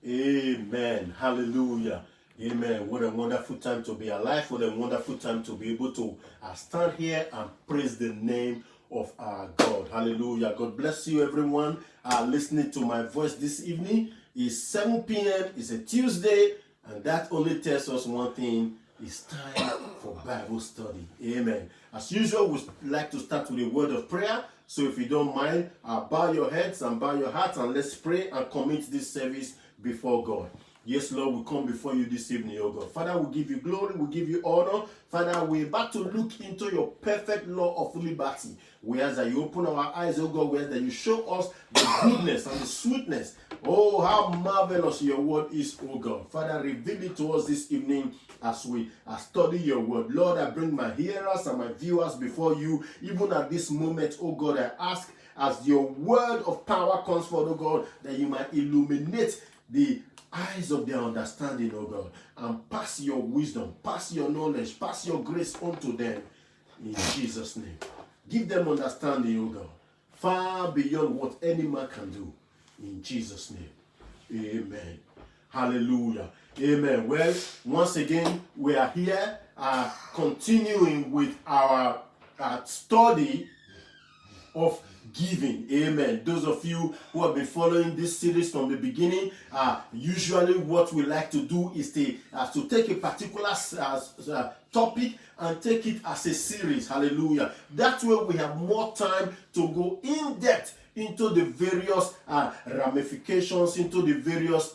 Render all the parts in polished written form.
Amen. Hallelujah. Amen. What a wonderful time to be alive. What a wonderful time to be able to stand here and praise the name of our God. Hallelujah. God bless you, everyone, listening to my voice this evening. It's 7 p.m. It's a Tuesday, and that only tells us one thing. It's time for Bible study. Amen. As usual, we like to start with a word of prayer. So if you don't mind, bow your heads and bow your hearts, and let's pray and commit this service before God. Yes, Lord, we come before you this evening, oh God. Father, we give you glory, we give you honor. Father, we're about to look into your perfect law of liberty. We ask that you open our eyes, oh God. We ask that you show us the goodness and the sweetness. Oh, how marvelous your word is, oh God. Father, reveal it to us this evening as we study your word. Lord, I bring my hearers and my viewers before you. Even at this moment, oh God, I ask as your word of power comes forth, oh God, that you might illuminate the eyes of their understanding, oh God, and pass your wisdom, pass your knowledge, pass your grace unto them in Jesus' name. Give them understanding, oh God, far beyond what any man can do in Jesus' name. Amen. Hallelujah. Amen. Well, once again, we are here continuing with our study of giving. Amen. Those of you who have been following this series from the beginning, usually what we like to do is to take a particular topic and take it as a series. Hallelujah. That way we have more time to go in depth into the various ramifications, into the various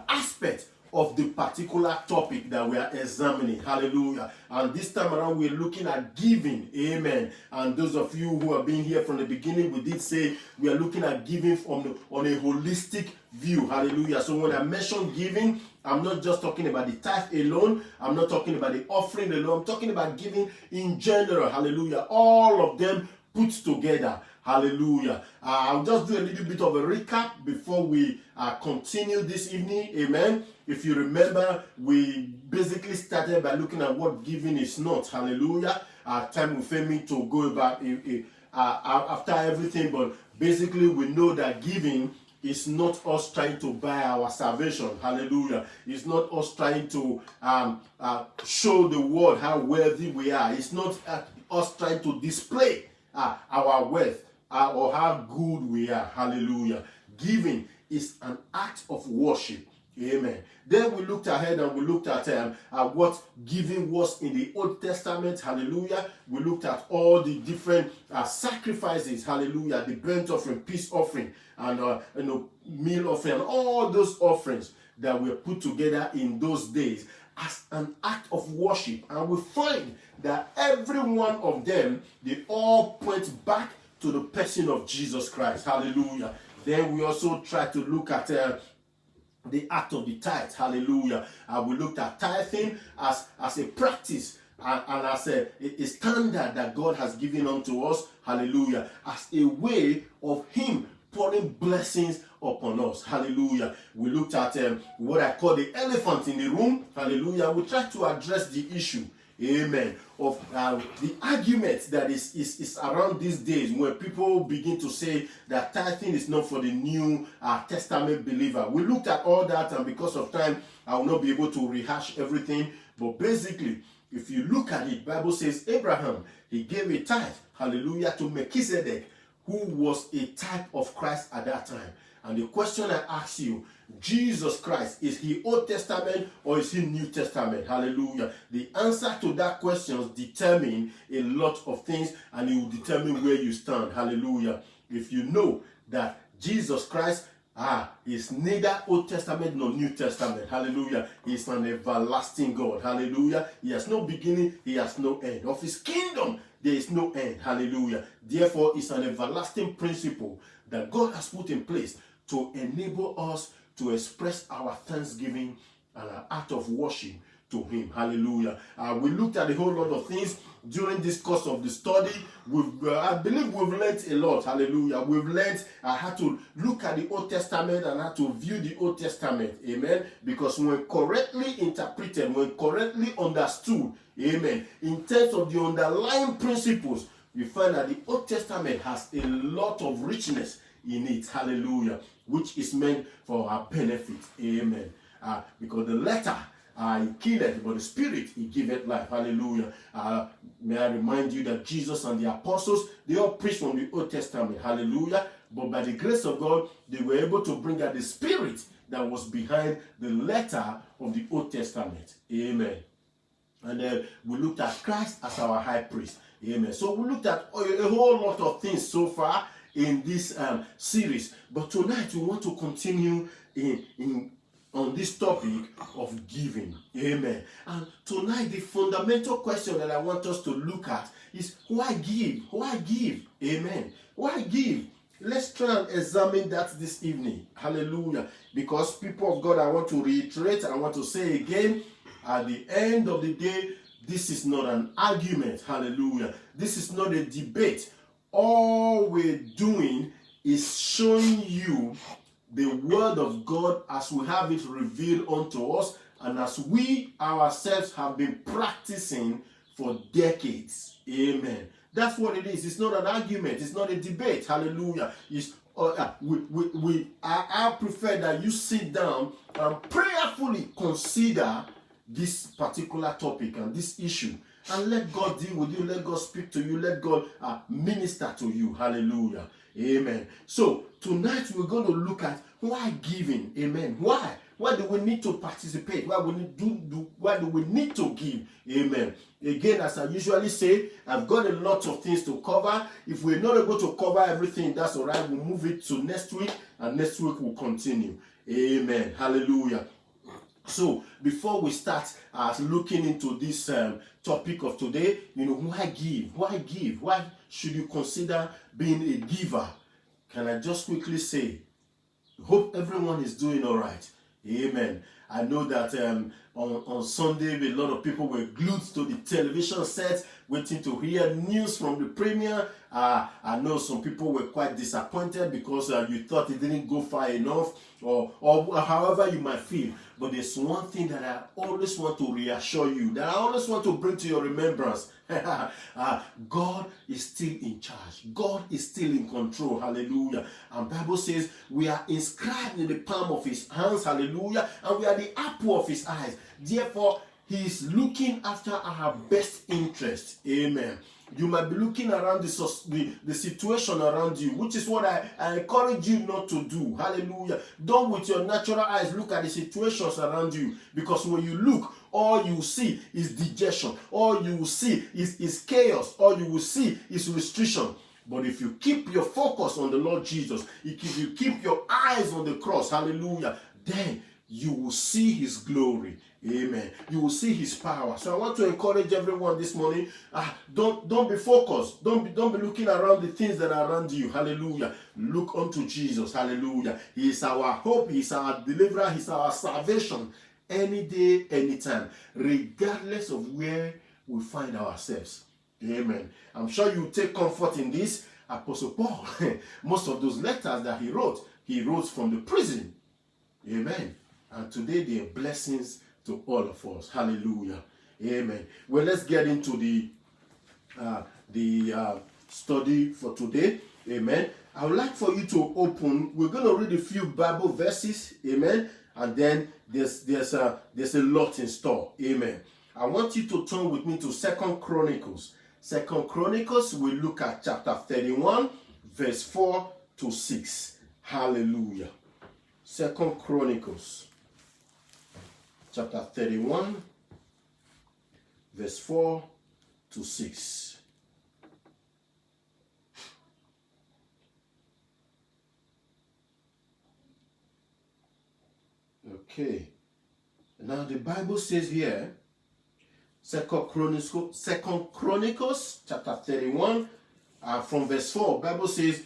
aspects of the particular topic that we are examining. Hallelujah. And this time around, we're looking at giving. Amen. And those of you who have been here from the beginning, we did say we are looking at giving on a holistic view. Hallelujah. So when I mention giving, I'm not just talking about the tithe alone. I'm not talking about the offering alone. I'm talking about giving in general. Hallelujah. All of them put together. Hallelujah. I'll just do a little bit of a recap before we continue this evening. Amen. If you remember, we basically started by looking at what giving is not. Hallelujah. Time will fail me to go about after everything, but basically we know that giving is not us trying to buy our salvation. Hallelujah. It's not us trying to show the world how wealthy we are. It's not us trying to display our wealth or how good we are. Hallelujah. Giving is an act of worship. Amen. Then we looked ahead and we looked at what giving was in the Old Testament. Hallelujah. We looked at all the different sacrifices. Hallelujah. The burnt offering, peace offering, and meal offering, and all those offerings that were put together in those days as an act of worship. And we find that every one of them, they all point back to the person of Jesus Christ. Hallelujah. Then we also try to look at the act of the tithe. Hallelujah. We looked at tithing as a practice and as a standard that God has given unto us. Hallelujah. As a way of Him pouring blessings upon us. Hallelujah. We looked at what I call the elephant in the room. Hallelujah. We tried to address the issue. Amen. Of the argument that is around these days when people begin to say that tithing is not for the New Testament believer. We looked at all that, and because of time, I will not be able to rehash everything. But basically, if you look at it, Bible says Abraham, he gave a tithe, hallelujah, to Melchizedek, who was a type of Christ at that time. And the question I ask you, Jesus Christ, is he Old Testament or is he New Testament? Hallelujah. The answer to that question determines a lot of things, and it will determine where you stand. Hallelujah. If you know that Jesus Christ is neither Old Testament nor New Testament. Hallelujah. He is an everlasting God. Hallelujah. He has no beginning, he has no end. Of his kingdom, there is no end. Hallelujah. Therefore, it's an everlasting principle that God has put in place to enable us to express our thanksgiving and our act of worship to Him. Hallelujah. We looked at a whole lot of things during this course of the study. I believe we've learned a lot. Hallelujah. We've learned how to look at the Old Testament and how to view the Old Testament. Amen. Because when correctly interpreted, when correctly understood, amen, in terms of the underlying principles, we find that the Old Testament has a lot of richness in it. Hallelujah. Which is meant for our benefit. Amen. Because the letter, he killeth, but the spirit, he giveth life. Hallelujah. May I remind you that Jesus and the apostles, they all preached from the Old Testament. Hallelujah. But by the grace of God, they were able to bring out the spirit that was behind the letter of the Old Testament. Amen. And we looked at Christ as our high priest. Amen. So we looked at a whole lot of things so far in this series. But tonight we want to continue on this topic of giving. Amen. And tonight the fundamental question that I want us to look at is, why give? Why give? Amen. Why give? Let's try and examine that this evening. Hallelujah. Because people of God, I want to reiterate, I want to say again, at the end of the day, this is not an argument. Hallelujah. This is not a debate. All we're doing is showing you the word of God as we have it revealed unto us, and as we ourselves have been practicing for decades. Amen. That's what it is. It's not an argument. It's not a debate. Hallelujah. I prefer that you sit down and prayerfully consider this particular topic and this issue, and let God deal with you. Let God speak to you. Let God minister to you. Hallelujah. Amen. So tonight we're going to look at why giving. Amen. Why? Why do we need to participate? Why do we need to give? Amen. Again, as I usually say, I've got a lot of things to cover. If we're not able to cover everything, that's all right. We'll move it to next week, and next week we'll continue. Amen. Hallelujah. So before we start looking into this topic of today, why give? Why give? Why should you consider being a giver? Can I just quickly say, hope everyone is doing all right. Amen. I know that on Sunday, a lot of people were glued to the television set, waiting to hear news from the premier. I know some people were quite disappointed because you thought it didn't go far enough, or however you might feel. But there's one thing that I always want to reassure you, that I always want to bring to your remembrance. God is still in charge. God is still in control. Hallelujah. And Bible says we are inscribed in the palm of his hands. Hallelujah. And we are the apple of his eyes. Therefore, he is looking after our best interest. Amen. You might be looking around the situation around you, which is what I encourage you not to do. Hallelujah. Don't with your natural eyes look at the situations around you, because when you look, all you will see is dejection. All you will see is chaos. All you will see is restriction. But if you keep your focus on the Lord Jesus, if you keep your eyes on the cross, hallelujah, then you will see his glory. Amen. You will see his power. So I want to encourage everyone this morning. Don't be focused. Don't be looking around the things that are around you. Hallelujah. Look unto Jesus. Hallelujah. He is our hope. He is our deliverer. He is our salvation. Any day, anytime, regardless of where we find ourselves. Amen. I'm sure you take comfort in this. Apostle Paul, most of those letters that he wrote from the prison. Amen. And today they are blessings to all of us. Hallelujah. Amen. Well, let's get into the study for today. Amen. I would like for you to open. We're going to read a few Bible verses. Amen. And then there's a lot in store. Amen. I want you to turn with me to 2 Chronicles. 2 Chronicles, we look at chapter 31, verse 4 to 6. Hallelujah. 2 Chronicles, chapter 31, verse 4 to 6. Okay. Now the Bible says here, 2 Chronicles, chapter 31, from verse 4, Bible says,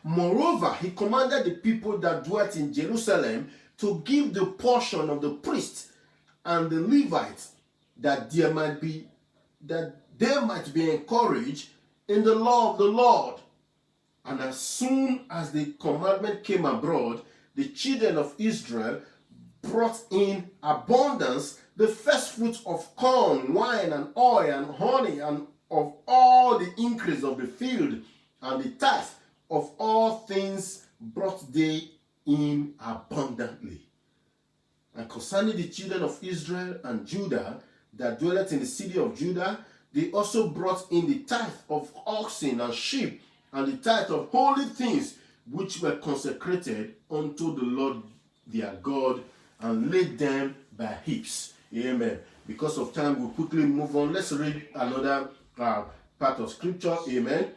moreover, he commanded the people that dwelt in Jerusalem to give the portion of the priests and the Levites, that they might be encouraged in the law of the Lord. And as soon as the commandment came abroad, the children of Israel brought in abundance the first fruits of corn, wine, and oil, and honey, and of all the increase of the field, and the tithe of all things brought they in abundantly. And concerning the children of Israel and Judah that dwelleth in the city of Judah, they also brought in the tithe of oxen and sheep, and the tithe of holy things which were consecrated unto the Lord their God, and laid them by heaps. Amen. Because of time, we'll quickly move on. Let's read another part of scripture. Amen.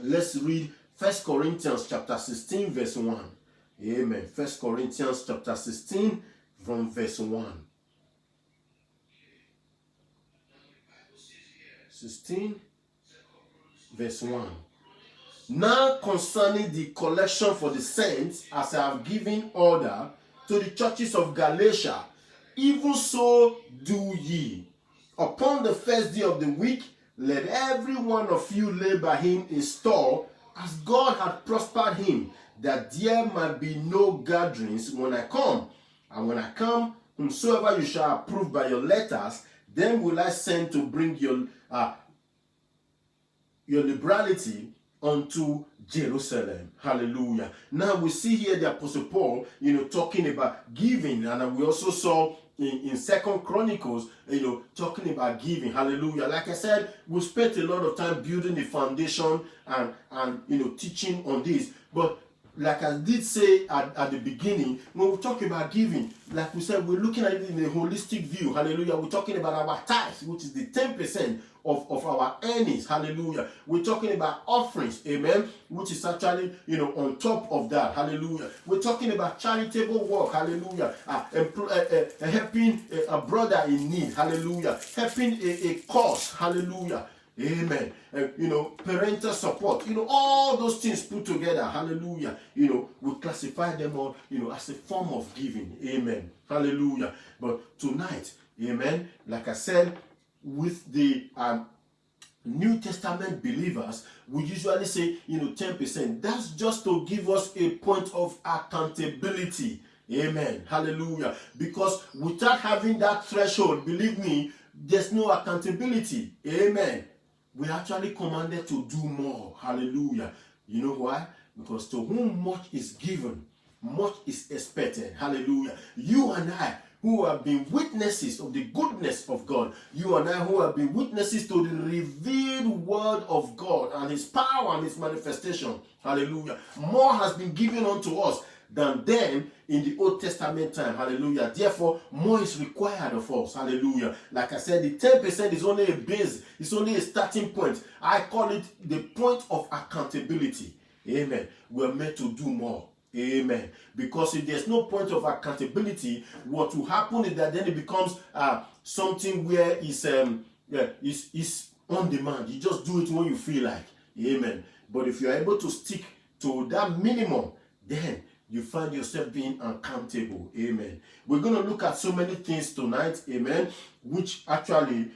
Let's read 1 Corinthians chapter 16, verse 1. Amen. 1 Corinthians chapter 16 from verse 1. 16 verse 1. Now concerning the collection for the saints, as I have given order to the churches of Galatia, even so do ye. Upon the first day of the week, let every one of you lay by him in store, as God hath prospered him, that there might be no gatherings when I come. And when I come, whomsoever you shall approve by your letters, then will I send to bring your liberality unto Jerusalem. Hallelujah. Now we see here the Apostle Paul, talking about giving, and we also saw in Second Chronicles, talking about giving. Hallelujah. Like I said, we spent a lot of time building the foundation and teaching on this. But like I did say at the beginning, when we talk about giving, like we said, we're looking at it in a holistic view. Hallelujah. We're talking about our tithes, which is the 10% of our earnings. Hallelujah. We're talking about offerings. Amen. Which is actually, on top of that. Hallelujah. We're talking about charitable work. Hallelujah. Helping a brother in need. Hallelujah. Helping a cause. Hallelujah. Amen. Parental support, all those things put together. Hallelujah. We classify them all, as a form of giving. Amen. Hallelujah. But tonight, amen, like I said, with the New Testament believers, we usually say, 10%. That's just to give us a point of accountability. Amen. Hallelujah. Because without having that threshold, believe me, there's no accountability. Amen. We're actually commanded to do more. Hallelujah. You know why? Because to whom much is given, much is expected. Hallelujah. You and I, who have been witnesses of the goodness of God, you and I who have been witnesses to the revealed word of God and his power and his manifestation. Hallelujah. More has been given unto us than them in the Old Testament time. Hallelujah. Therefore, more is required of us. Hallelujah. Like I said, the 10% is only a base. It's only a starting point. I call it the point of accountability. Amen. We are meant to do more. Amen. Because if there's no point of accountability, what will happen is that then it becomes something where it's on demand. You just do it when you feel like. Amen. But if you're able to stick to that minimum, then you find yourself being accountable. Amen. We're going to look at so many things tonight. Amen. Which actually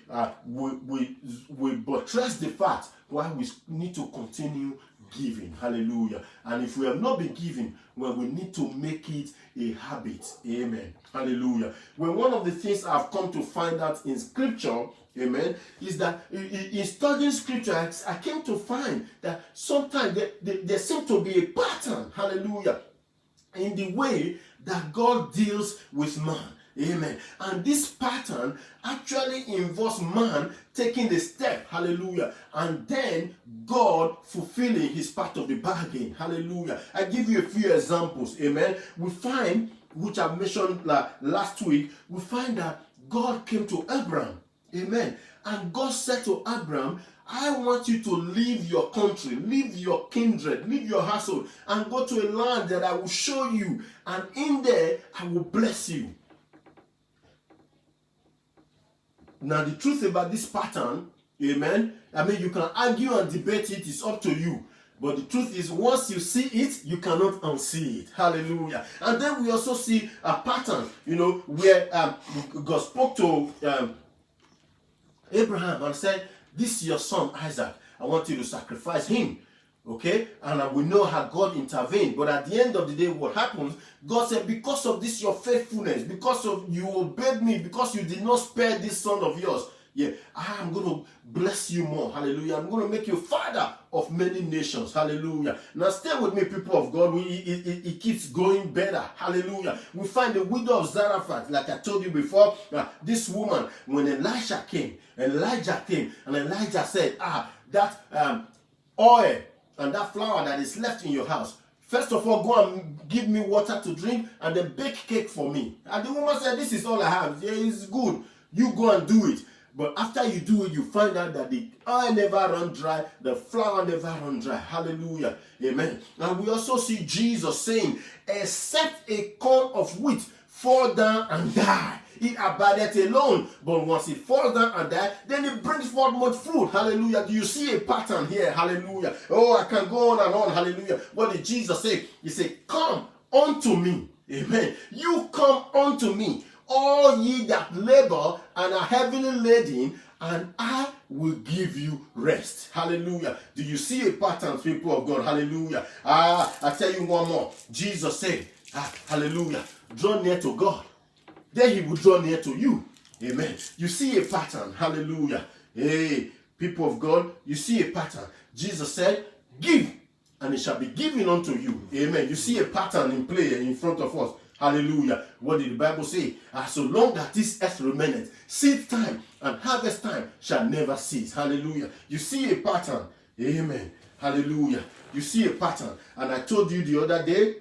we buttress the fact why we need to continue giving. Hallelujah. And if we have not been giving, well, we need to make it a habit. Amen. Hallelujah. Well, one of the things I've come to find out in scripture, amen, is that in studying scripture, I came to find that sometimes there seems to be a pattern. Hallelujah. In the way that God deals with man. Amen. And this pattern actually involves man taking the step. Hallelujah. And then God fulfilling his part of the bargain. Hallelujah. I give you a few examples. Amen. We find, which I mentioned last week, we find that God came to Abraham. Amen. And God said to Abraham, I want you to leave your country, leave your kindred, leave your household, and go to a land that I will show you. And in there, I will bless you. Now, the truth about this pattern, amen, I mean, you can argue and debate it. It's up to you. But the truth is, once you see it, you cannot unsee it. Hallelujah. And then we also see a pattern, where God spoke to Abraham and said, this is your son, Isaac. I want you to sacrifice him. Okay? And we know how God intervened. But at the end of the day, what happens? God said, because of this, your faithfulness, because of you obeyed me, because you did not spare this son of yours, Yeah, I'm going to bless you more. Hallelujah. I'm going to make you father of many nations. Hallelujah. Now stay with me, people of God. It keeps going better. Hallelujah. We find the widow of Zarephath, like I told you before. This woman, when Elijah came, and Elijah said, that oil and that flour that is left in your house, first of all, go and give me water to drink and then bake cake for me. And the woman said, this is all I have. Yeah, it's good. You go and do it. But after you do it, you find out that the oil never run dry, the flour never run dry. Hallelujah. Amen. And we also see Jesus saying, except a corn of wheat fall down and die, it abideth alone. But once it falls down and dies, then it brings forth much fruit. Hallelujah. Do you see a pattern here? Hallelujah. Oh, I can go on and on. Hallelujah. What did Jesus say? He said, come unto me. Amen. You come unto me, all ye that labor and are heavily laden, and I will give you rest. Hallelujah. Do you see a pattern, people of God? Hallelujah. I tell you one more. Jesus said, hallelujah, draw near to God, then he will draw near to you. Amen. You see a pattern. Hallelujah. Hey, people of God, you see a pattern. Jesus said, give, and it shall be given unto you. Amen. You see a pattern in play in front of us. Hallelujah. What did the Bible say? So long that this earth remaineth, seed time and harvest time shall never cease. Hallelujah. You see a pattern. Amen. Hallelujah. You see a pattern. And I told you the other day,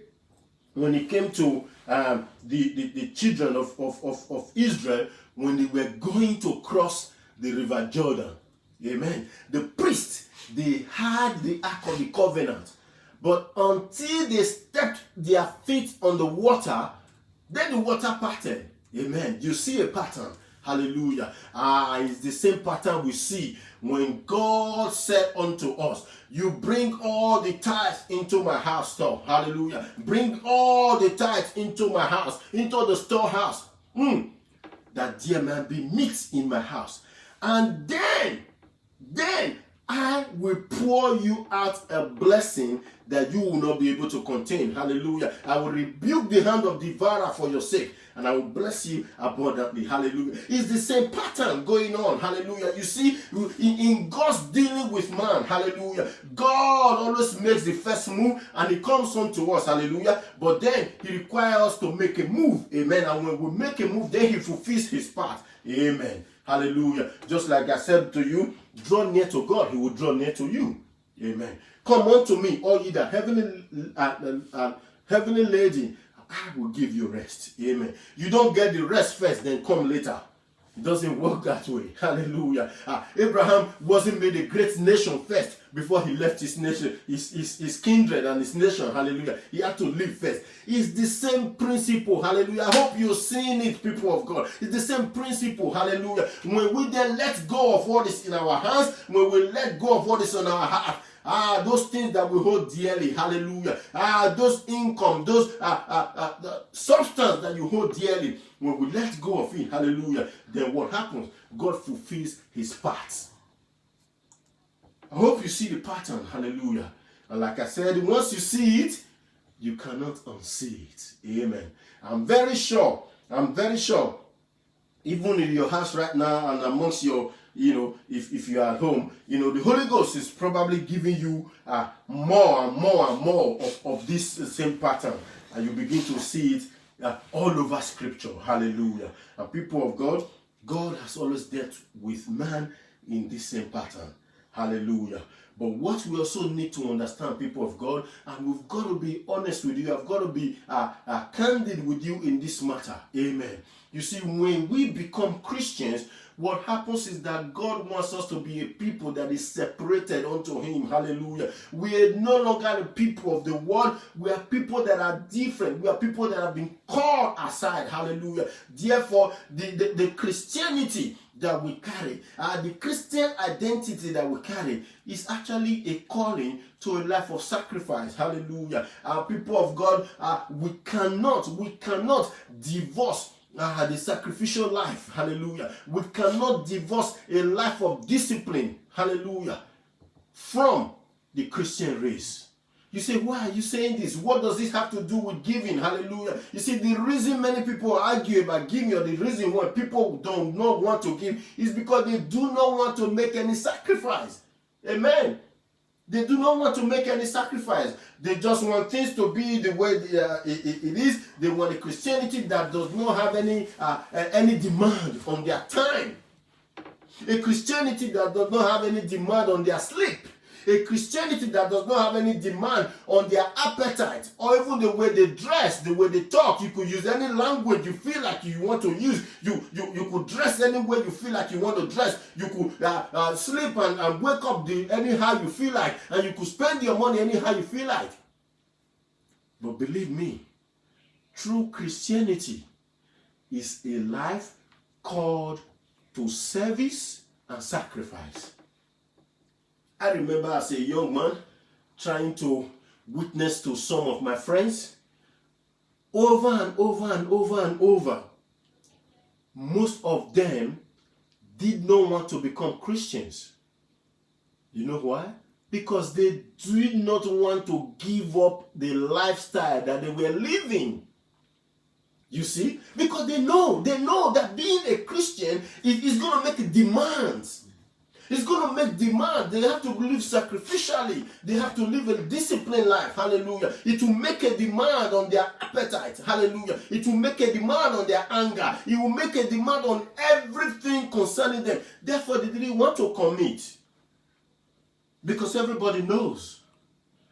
when it came to the children of Israel, when they were going to cross the river Jordan, amen, the priests, they had the Ark of the Covenant, but until they stepped their feet on the water, then the water parted. Amen. You see a pattern. Hallelujah. It's the same pattern we see when God said unto us, you bring all the tithes into my house store. Hallelujah. Bring all the tithes into my house, into the storehouse, that there may be meat in my house. And then I will pour you out a blessing that you will not be able to contain. Hallelujah. I will rebuke the hand of devourer for your sake, and I will bless you abundantly. Hallelujah. It's the same pattern going on. Hallelujah. You see, in God's dealing with man, hallelujah, God always makes the first move and he comes on to us. Hallelujah. But then he requires us to make a move. Amen. And when we make a move, then he fulfills his part. Amen. Hallelujah. Just like I said to you, draw near to God, he will draw near to you. Amen. Come unto me, all ye that heavenly laden, I will give you rest. Amen. You don't get the rest first, then come later. It doesn't work that way. Hallelujah. Abraham wasn't made a great nation first before he left his nation, his kindred and his nation. Hallelujah. He had to live first. It's the same principle. Hallelujah. I hope you're seeing it, people of God. It's the same principle. Hallelujah. When we then let go of what is in our hands, when we let go of what is on our heart, those things that we hold dearly, hallelujah. Those income, those the substance that you hold dearly, when we let go of it, hallelujah, then what happens? God fulfills his parts. I hope you see the pattern, hallelujah. And like I said, once you see it, you cannot unsee it. Amen. I'm very sure, even in your house right now and amongst your, if you are at home, the Holy Ghost is probably giving you more and more and more of this same pattern. And you begin to see it all over Scripture. Hallelujah. And people of God, God has always dealt with man in this same pattern. Hallelujah. But what we also need to understand, people of God, and we've got to be honest with you, I've got to be candid with you in this matter. Amen. You see, when we become Christians, what happens is that God wants us to be a people that is separated unto him. Hallelujah. We are no longer the people of the world. We are people that are different. We are people that have been called aside. Hallelujah. Therefore, the Christianity that we carry, the Christian identity that we carry is actually a calling to a life of sacrifice. Hallelujah. People of God, we cannot divorce the sacrificial life. Hallelujah. We cannot divorce a life of discipline. Hallelujah. From the Christian race. You say, why are you saying this? What does this have to do with giving? Hallelujah. You see, the reason many people argue about giving, or the reason why people do not want to give, is because they do not want to make any sacrifice. Amen. They do not want to make any sacrifice. They just want things to be the way it is. They want a Christianity that does not have any demand on their time. A Christianity that does not have any demand on their sleep. A Christianity that does not have any demand on their appetite, or even the way they dress, the way they talk. You could use any language you feel like you want to use. You could dress any way you feel like you want to dress. You could sleep and wake up anyhow you feel like, and you could spend your money anyhow you feel like. But believe me, true Christianity is a life called to service and sacrifice. I remember as a young man trying to witness to some of my friends over and over and over and over. Most of them did not want to become Christians. You know why? Because they did not want to give up the lifestyle that they were living. You see? Because they know that being a Christian is going to make demands. It's going to make demand. They have to live sacrificially. They have to live a disciplined life. Hallelujah. It will make a demand on their appetite. Hallelujah. It will make a demand on their anger. It will make a demand on everything concerning them. Therefore, they didn't want to commit. Because everybody knows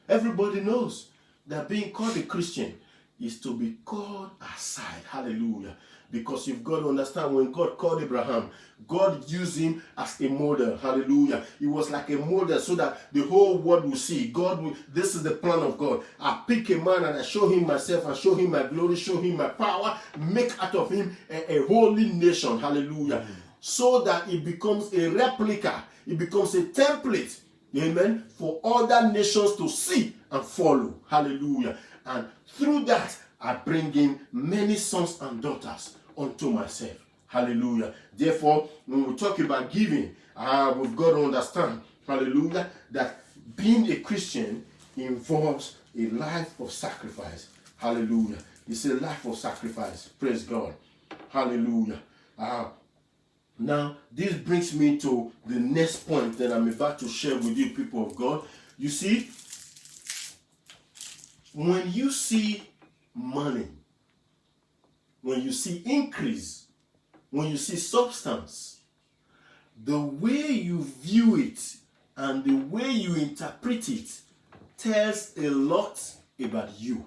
that being called a Christian is to be called aside. Hallelujah. Because you've got to understand, when God called Abraham, God used him as a model. Hallelujah. He was like a model so that the whole world will see. This is the plan of God. I pick a man and I show him myself, I show him my glory, show him my power, make out of him a holy nation. Hallelujah. So that it becomes a replica. It becomes a template. Amen. For other nations to see and follow. Hallelujah. And through that, I bring in many sons and daughters unto myself. Hallelujah. Therefore, when we talk about giving, we've got to understand, hallelujah, that being a Christian involves a life of sacrifice. Hallelujah. It's a life of sacrifice. Praise God. Hallelujah. Now, this brings me to the next point that I'm about to share with you, people of God. You see, when you see money, when you see increase, when you see substance, the way you view it and the way you interpret it tells a lot about you.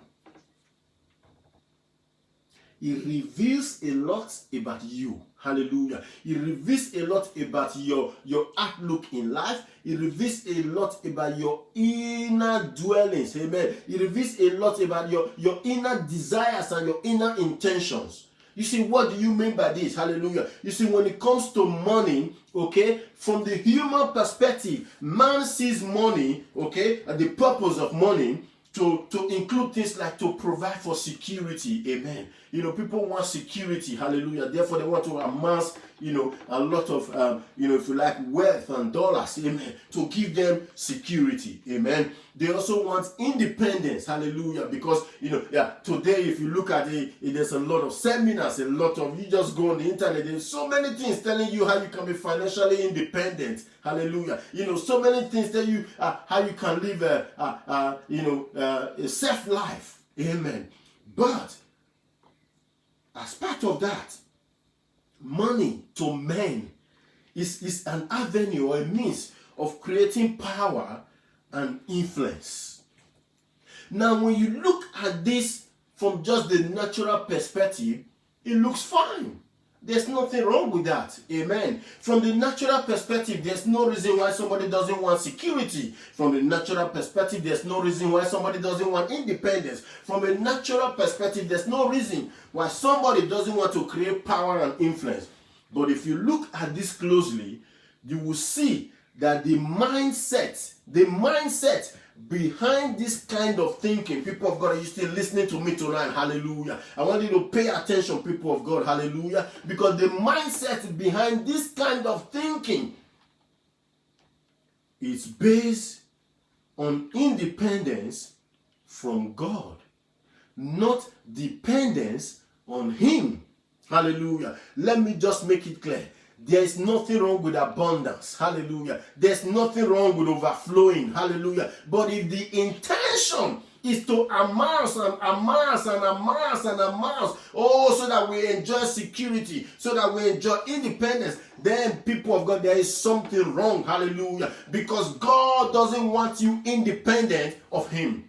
It reveals a lot about you. Hallelujah. It reveals a lot about your outlook in life. It reveals a lot about your inner dwellings. Amen. It reveals a lot about your inner desires and your inner intentions. You see, what do you mean by this? Hallelujah. You see, when it comes to money, okay, from the human perspective, man sees money, okay, and the purpose of money to include things like to provide for security. Amen. You know, people want security. Hallelujah. Therefore, they want to amass, a lot of, if you like, wealth and dollars. Amen. To give them security. Amen. They also want independence. Hallelujah. Because, today, if you look at it, there's a lot of seminars, you just go on the internet, there's so many things telling you how you can be financially independent. Hallelujah. So many things tell you how you can live a safe life. Amen. But as part of that, money to men is an avenue or a means of creating power and influence. Now, when you look at this from just the natural perspective, it looks fine. There's nothing wrong with that. Amen. From the natural perspective, there's no reason why somebody doesn't want security. From the natural perspective, there's no reason why somebody doesn't want independence. From a natural perspective, there's no reason why somebody doesn't want to create power and influence. But if you look at this closely, you will see that the mindset behind this kind of thinking, people of God, are you still listening to me tonight? Hallelujah. I want you to pay attention, people of God. Hallelujah. Because the mindset behind this kind of thinking is based on independence from God, not dependence on him. Hallelujah. Let me just make it clear. There is nothing wrong with abundance. Hallelujah. There's nothing wrong with overflowing. Hallelujah. But if the intention is to amass and amass and amass and amass, so that we enjoy security, so that we enjoy independence, then people of God, there is something wrong. Hallelujah. Because God doesn't want you independent of him.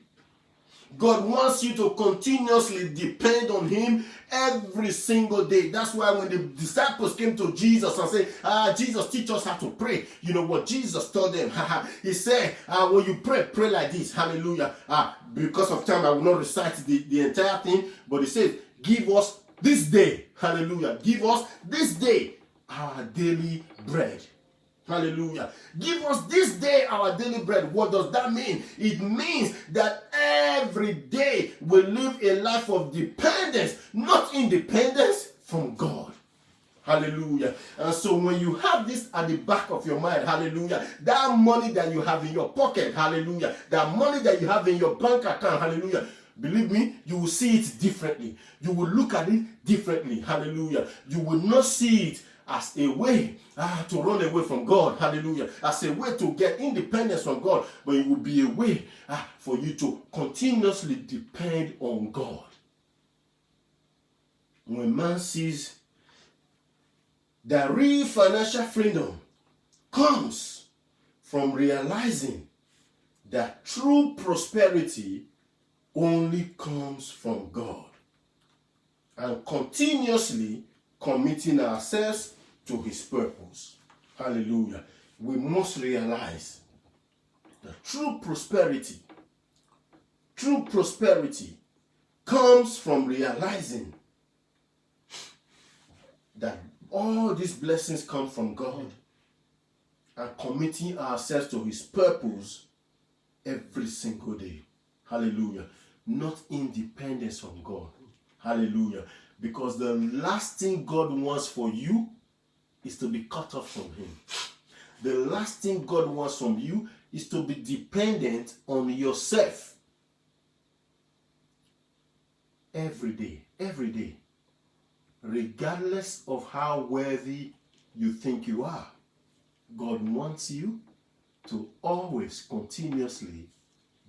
God wants you to continuously depend on him every single day. That's why when the disciples came to Jesus and said, Jesus, teach us how to pray. You know what Jesus told them? He said, when you pray, pray like this. Hallelujah. Because of time, I will not recite the entire thing. But he says, give us this day. Hallelujah. Give us this day our daily bread. Hallelujah. Give us this day our daily bread. What does that mean? It means that every day we live a life of dependence, not independence from God. Hallelujah. And so when you have this at the back of your mind, hallelujah, that money that you have in your pocket, hallelujah, that money that you have in your bank account, hallelujah, believe me, you will see it differently. You will look at it differently. Hallelujah. You will not see it as a way to run away from God. Hallelujah. As a way to get independence from God. But it will be a way for you to continuously depend on God. When man sees that real financial freedom comes from realizing that true prosperity only comes from God, and continuously committing ourselves to his purpose. Hallelujah. We must realize that true prosperity comes from realizing that all these blessings come from God, and committing ourselves to his purpose every single day. Hallelujah. Not independence from God. Hallelujah. Because the last thing God wants for you is to be cut off from him. The last thing God wants from you is to be dependent on yourself. Every day, regardless of how worthy you think you are, God wants you to always continuously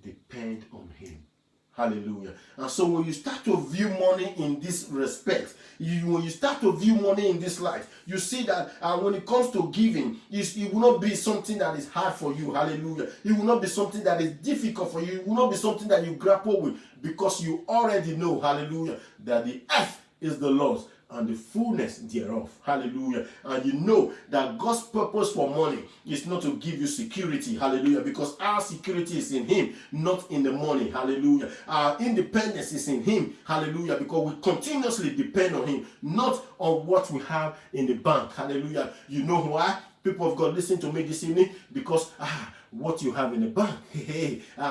depend on him. Hallelujah. And so when you start to view money in this respect, when you start to view money in this light, you see that when it comes to giving, it will not be something that is hard for you. Hallelujah. It will not be something that is difficult for you. It will not be something that you grapple with, because you already know, hallelujah, that the earth is the Lord's and the fullness thereof. Hallelujah. And you know that God's purpose for money is not to give you security. Hallelujah. Because our security is in him, not in the money. Hallelujah. Our independence is in him. Hallelujah. Because we continuously depend on him, not on what we have in the bank. Hallelujah. You know why? People of God, listen to me this evening. Because what you have in the bank.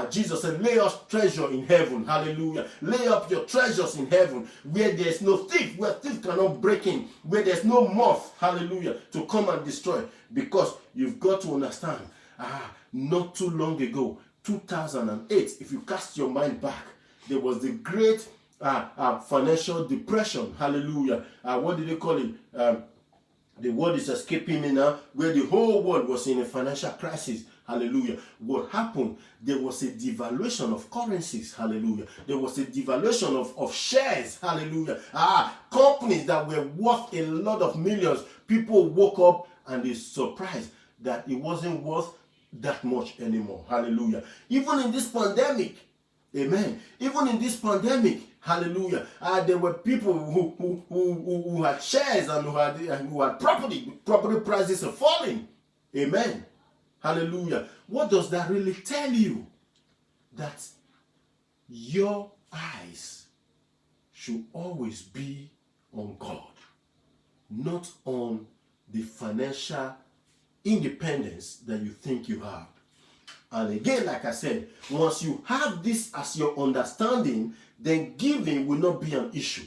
Jesus said, lay up treasure in heaven. Hallelujah. Lay up your treasures in heaven, where there's no thief, where thief cannot break in, where there's no moth, hallelujah, to come and destroy. Because you've got to understand, not too long ago, 2008, if you cast your mind back, there was the great financial depression. Hallelujah. What did they call it? The word is escaping me now, where the whole world was in a financial crisis. Hallelujah. What happened? There was a devaluation of currencies. Hallelujah. There was a devaluation of shares. Hallelujah. Companies that were worth a lot of millions. People woke up and they surprised that it wasn't worth that much anymore. Hallelujah. Even in this pandemic, amen. Even in this pandemic, hallelujah, there were people who had shares and who had property. Property prices are falling. Amen. Hallelujah. What does that really tell you? That your eyes should always be on God, not on the financial independence that you think you have. And again, like I said, once you have this as your understanding, then giving will not be an issue.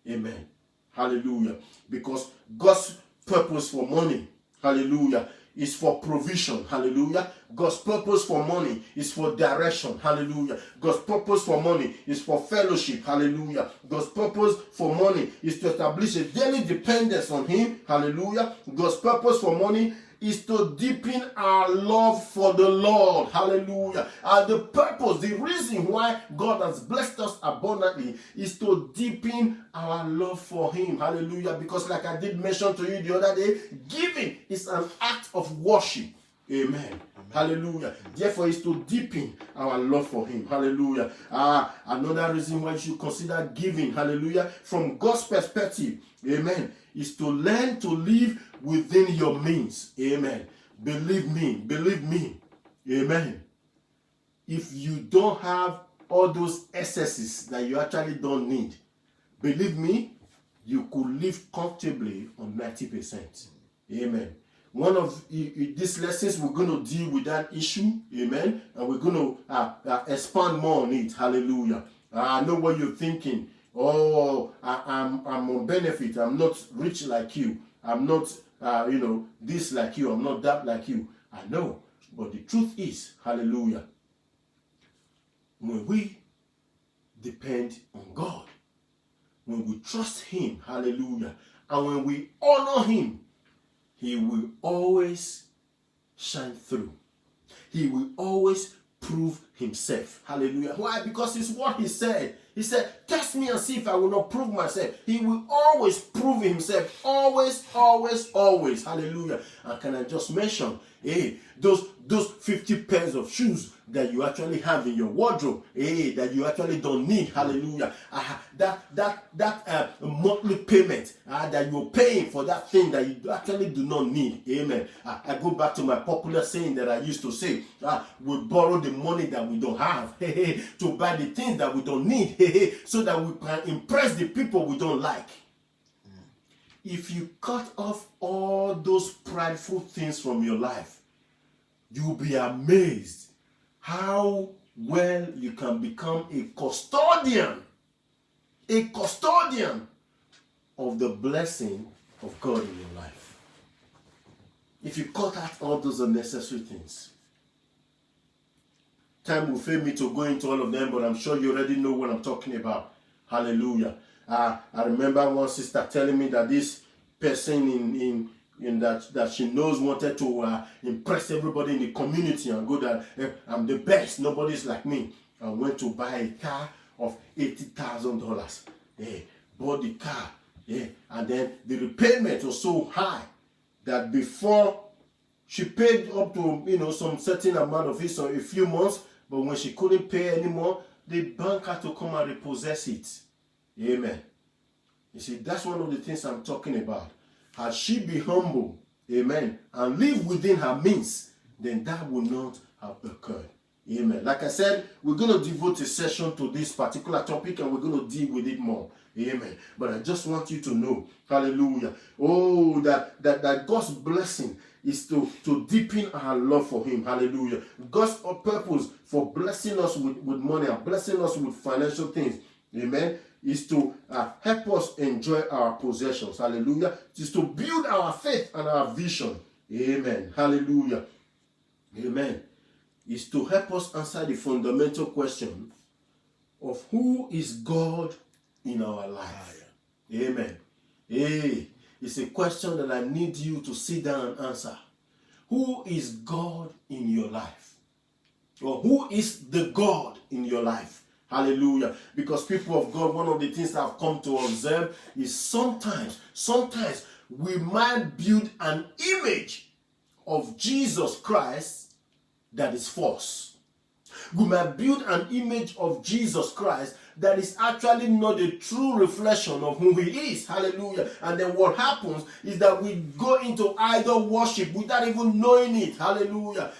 Amen. Hallelujah. Because God's purpose for money, hallelujah, is for provision. Hallelujah. God's purpose for money is for direction. Hallelujah. God's purpose for money is for fellowship. Hallelujah. God's purpose for money is to establish a daily dependence on Him. Hallelujah. God's purpose for money is to deepen our love for the Lord. Hallelujah. And the purpose, the reason why God has blessed us abundantly is to deepen our love for Him. Hallelujah. Because like I did mention to you the other day, giving is an act of worship. Amen. Amen. Hallelujah. Therefore, it's to deepen our love for Him. Hallelujah. Another reason why you should consider giving, hallelujah, from God's perspective, amen, is to learn to live within your means. Amen. Believe me. Amen. If you don't have all those excesses that you actually don't need, believe me, you could live comfortably on 90%. Amen. One of these lessons, we're going to deal with that issue, amen, and we're going to expand more on it. Hallelujah. I know what you're thinking. Oh, I'm on benefit. I'm not rich like you. I'm not, this like you. I'm not that like you. I know, but the truth is, hallelujah, when we depend on God, when we trust Him, hallelujah, and when we honor Him, He will always shine through. He will always prove Himself. Hallelujah. Why? Because it's what He said. He said, test me and see if I will not prove myself. He will always prove Himself. Always, always, always. Hallelujah. And can I just mention, those 50 pairs of shoes that you actually have in your wardrobe, that you actually don't need, hallelujah. That monthly payment that you're paying for that thing that you actually do not need, amen. I go back to my popular saying that I used to say, we borrow the money that we don't have to buy the things that we don't need, so that we can impress the people we don't like. If you cut off all those prideful things from your life, you'll be amazed how well you can become a custodian of the blessing of God in your life. If you cut out all those unnecessary things. Time will fail me to go into all of them, but I'm sure you already know what I'm talking about. Hallelujah. I remember one sister telling me that this person in that she knows wanted to impress everybody in the community and go that I'm the best, nobody's like me. I went to buy a car of $80,000. Bought the car, and then the repayment was so high that before she paid up to some certain amount of it, so a few months, but when she couldn't pay anymore, the bank had to come and repossess it. Amen. You see, that's one of the things I'm talking about. Had she be humble, amen, and live within her means, then that would not have occurred. Amen. Like I said, we're going to devote a session to this particular topic and we're going to deal with it more. Amen. But I just want you to know, hallelujah, that God's blessing is to deepen our love for Him. Hallelujah. God's purpose for blessing us with money and blessing us with financial things, amen, is to help us enjoy our possessions. Hallelujah. It is to build our faith and our vision. Amen. Hallelujah. Amen. Is to help us answer the fundamental question of who is God in our life. Amen. It's a question that I need you to sit down and answer. Who is God in your life? Or who is the God in your life? Hallelujah. Because people of God, one of the things that I've come to observe is sometimes we might build an image of Jesus Christ that is false. We might build an image of Jesus Christ that is actually not a true reflection of who He is. Hallelujah. And then what happens is that we go into idol worship without even knowing it. Hallelujah.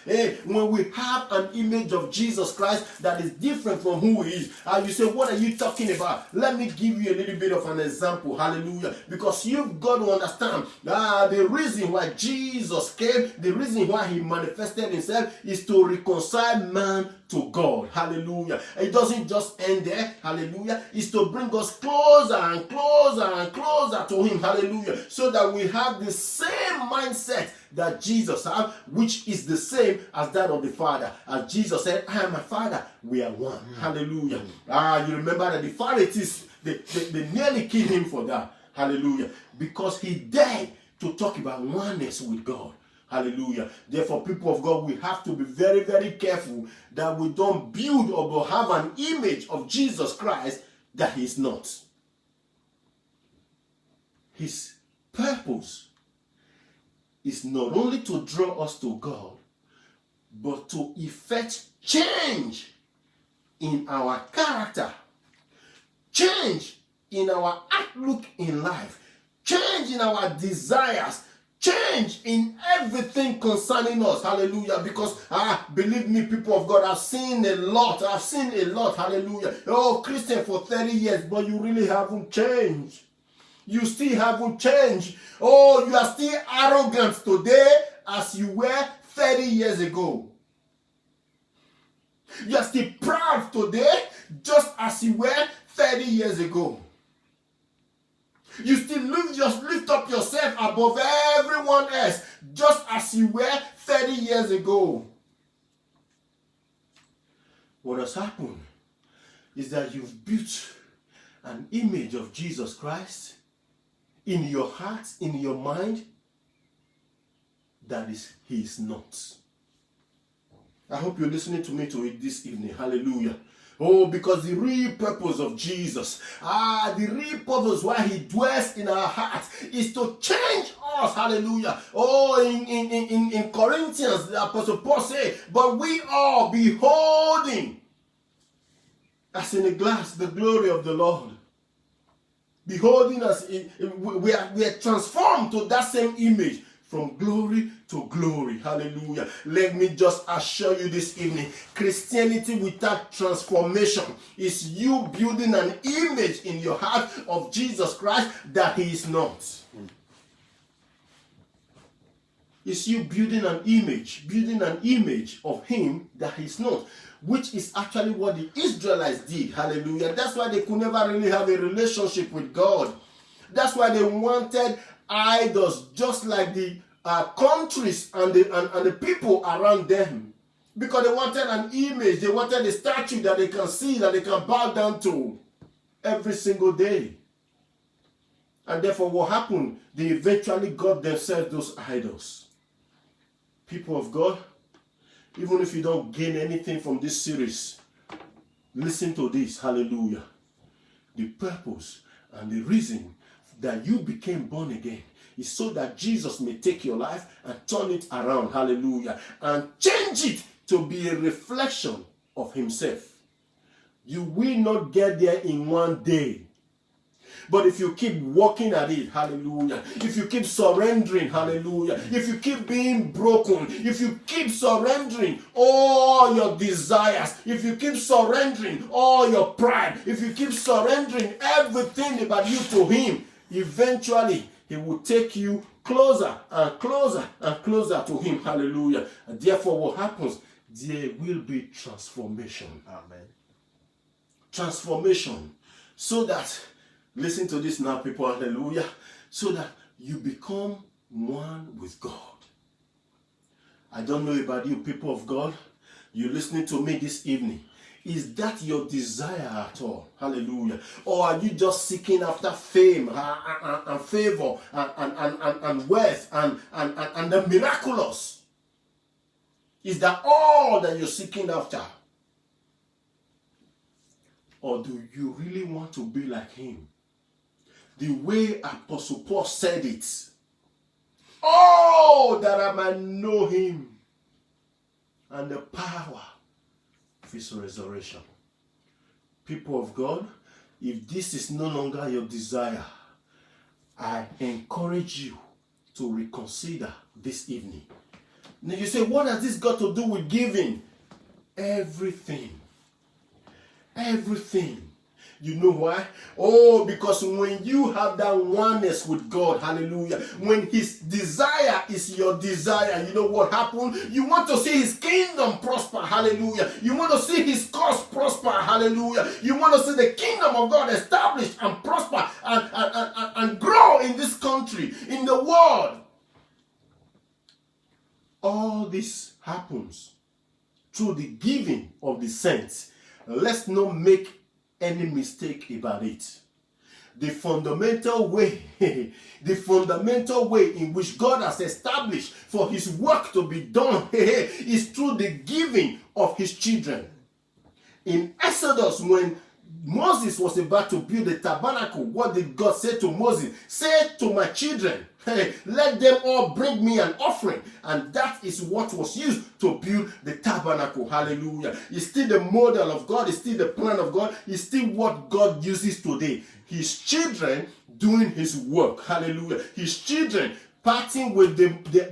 When we have an image of Jesus Christ that is different from who He is, and you say, what are you talking about? Let me give you a little bit of an example. Hallelujah. Because you've got to understand the reason why Jesus came, the reason why He manifested Himself is to reconcile man to God. Hallelujah. It doesn't just end there. Hallelujah. It's to bring us closer and closer and closer to him. Hallelujah. So that we have the same mindset that Jesus had, which is the same as that of the Father. As Jesus said, I am my Father, we are one. Hallelujah. You remember that the Pharisees, they nearly killed him for that. Hallelujah. Because he dared to talk about oneness with God. Hallelujah. Therefore, people of God, we have to be very, very careful that we don't build or have an image of Jesus Christ that he is not. His purpose is not only to draw us to God, but to effect change in our character, change in our outlook in life, change in our desires, change in everything concerning us. Hallelujah. Because believe me, people of God, I've seen a lot. Hallelujah. Oh, Christian for 30 years, but you really haven't changed. You still haven't changed. Oh, you are still arrogant today as you were 30 years ago. You are still proud today just as you were 30 years ago. You still lift up yourself above everyone else just as you were 30 years ago. What has happened is that you've built an image of Jesus Christ in your heart, in your mind, he is not. I hope you're listening to me to it this evening. Hallelujah. Oh, because the real purpose of Jesus, the real purpose why he dwells in our hearts is to change us. Hallelujah. Oh, in Corinthians, the Apostle Paul said, but we are beholding, as in a glass, the glory of the Lord. Beholding us, we are transformed to that same image from glory to glory. Hallelujah. Let me just assure you this evening, Christianity without transformation is you building an image in your heart of Jesus Christ that he is not. It's you building an image of him that he is not, which is actually what the Israelites did. Hallelujah. That's why they could never really have a relationship with God. That's why they wanted idols, just like the countries and the people around them, because they wanted an image, they wanted a statue that they can see, that they can bow down to every single day. And therefore what happened? They eventually got themselves those idols. People of God, even if you don't gain anything from this series, listen to this. Hallelujah. The purpose and the reason that you became born again is so that Jesus may take your life and turn it around. Hallelujah. And change it to be a reflection of himself. You will not get there in one day. But if you keep working at it, hallelujah, if you keep surrendering, hallelujah, if you keep being broken, if you keep surrendering all your desires, if you keep surrendering all your pride, if you keep surrendering everything about you to him, eventually he will take you closer and closer and closer to him. Hallelujah. And therefore what happens? There will be transformation. Amen. Transformation. So that, listen to this now, people, hallelujah, so that you become one with God. I don't know about you, people of God. You're listening to me this evening. Is that your desire at all? Hallelujah. Or are you just seeking after fame and favor and wealth and the miraculous? Is that all that you're seeking after? Or do you really want to be like him? The way Apostle Paul said it. Oh, that I might know him and the power of his resurrection. People of God, if this is no longer your desire, I encourage you to reconsider this evening. Now you say, what has this got to do with giving? Everything. Everything. You know why? Oh, because when you have that oneness with God, hallelujah, when his desire is your desire, you know what happened? You want to see his kingdom prosper, hallelujah. You want to see his cause prosper, hallelujah. You want to see the kingdom of God established and prosper and grow in this country, in the world. All this happens through the giving of the saints. Let's not make any mistake about it. The fundamental way in which God has established for his work to be done is through the giving of his children. In Exodus, when Moses was about to build the tabernacle, what did God say to Moses? Say to my children, hey, let them all bring me an offering. And that is what was used to build the tabernacle. Hallelujah. It's still the model of God. It's still the plan of God. It's still what God uses today. His children doing his work. Hallelujah. His children parting with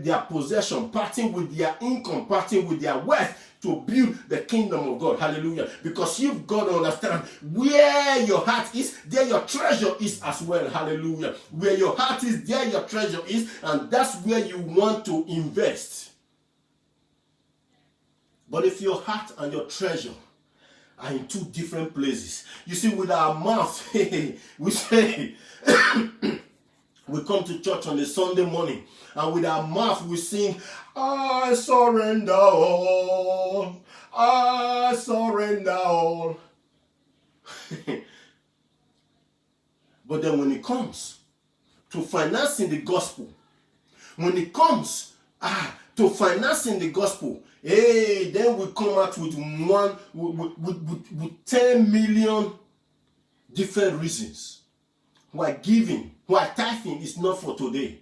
their possession, parting with their income, parting with their wealth to build the kingdom of God. Hallelujah. Because you've got to understand where your heart is, there your treasure is as well. Hallelujah. Where your heart is, there your treasure is, and that's where you want to invest. But if your heart and your treasure are in two different places, you see, with our mouth, we say, we come to church on a Sunday morning, and with our mouth we sing, I surrender all, I surrender all. But then when it comes to financing the gospel, when it comes to financing the gospel, hey, then we come out with with 10 million different reasons why giving, why tithing is not for today.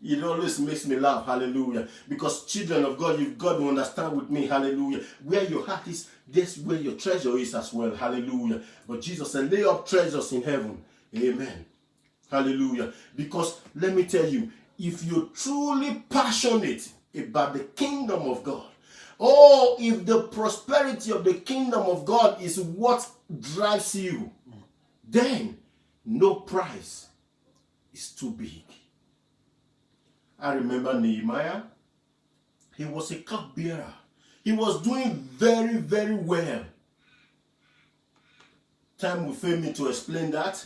It always makes me laugh, hallelujah. Because children of God, you've got to understand with me, hallelujah. Where your heart is, that's where your treasure is as well, hallelujah. But Jesus said, lay up treasures in heaven, amen, hallelujah. Because let me tell you, if you're truly passionate about the kingdom of God, or if the prosperity of the kingdom of God is what drives you, then no price is too big. I remember Nehemiah. He was a cupbearer. He was doing very, very well. Time will fail me to explain that.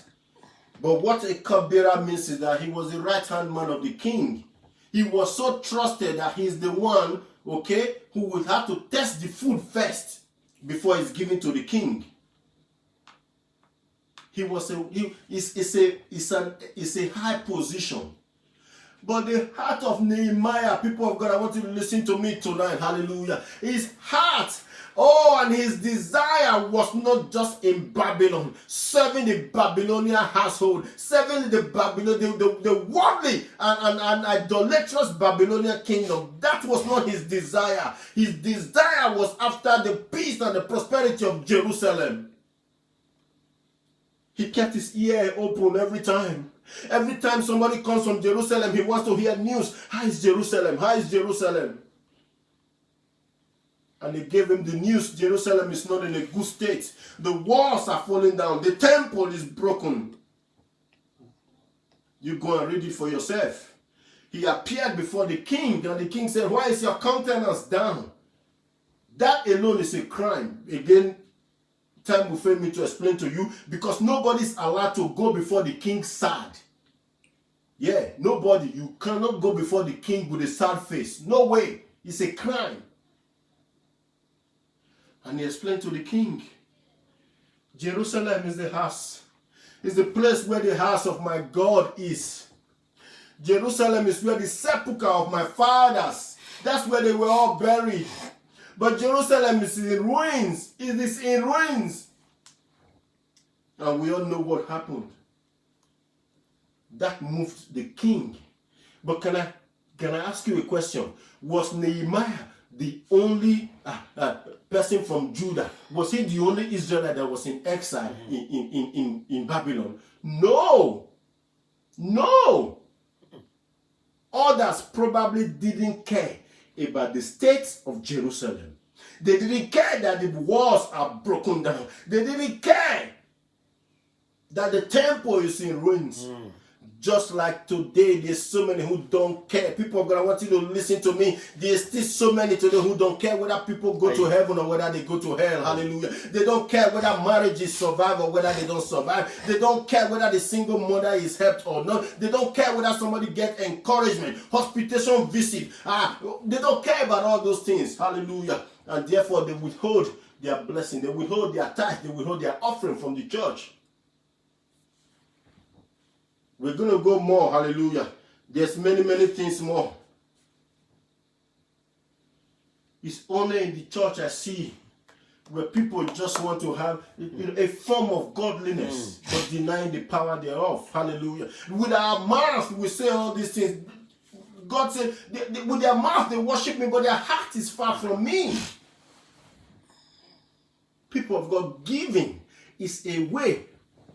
But what a cupbearer means is that he was the right-hand man of the king. He was so trusted that he's the one, okay, who would have to test the food first before it's given to the king. It's a high position. But the heart of Nehemiah, people of God, I want you to listen to me tonight, hallelujah. His heart, and his desire was not just in Babylon, serving the Babylonian household, serving the worldly and idolatrous Babylonian kingdom. That was not his desire. His desire was after the peace and the prosperity of Jerusalem. He kept his ear open every time. Every time somebody comes from Jerusalem, he wants to hear news. How is Jerusalem? How is Jerusalem? And they gave him the news. Jerusalem is not in a good state. The walls are falling down. The temple is broken. You go and read it for yourself. He appeared before the king, and the king said, why is your countenance down? That alone is a crime. Again, time will fail me to explain to you, because nobody's allowed to go before the king sad. Yeah, nobody. You cannot go before the king with a sad face. No way. It's a crime. And he explained to the king, Jerusalem is the house. It's the place where the house of my God is. Jerusalem is where the sepulchre of my fathers. That's where they were all buried. But Jerusalem is in ruins. It is in ruins. And we all know what happened. That moved the king. But can I ask you a question? Was Nehemiah the only person from Judah? Was he the only Israelite that was in exile in Babylon? No. No. Others probably didn't care about the state of Jerusalem. They didn't care that the walls are broken down. They didn't care that the temple is in ruins. Just like today, there's so many who don't care. People are going to want you to listen to me. There's still so many today who don't care whether people go to heaven or whether they go to hell. Hallelujah. They don't care whether marriages survive or whether they don't survive. They don't care whether the single mother is helped or not. They don't care whether somebody gets encouragement, hospitation visit. They don't care about all those things. Hallelujah. And therefore, they withhold their blessing. They withhold their tithe. They withhold their offering from the church. We're going to go more. Hallelujah. There's many, many things more. It's only in the church I see where people just want to have a form of godliness but denying the power thereof. Hallelujah. With our mouth we say all these things. God said, with their mouth they worship me, but their heart is far from me. People of God, giving is a way,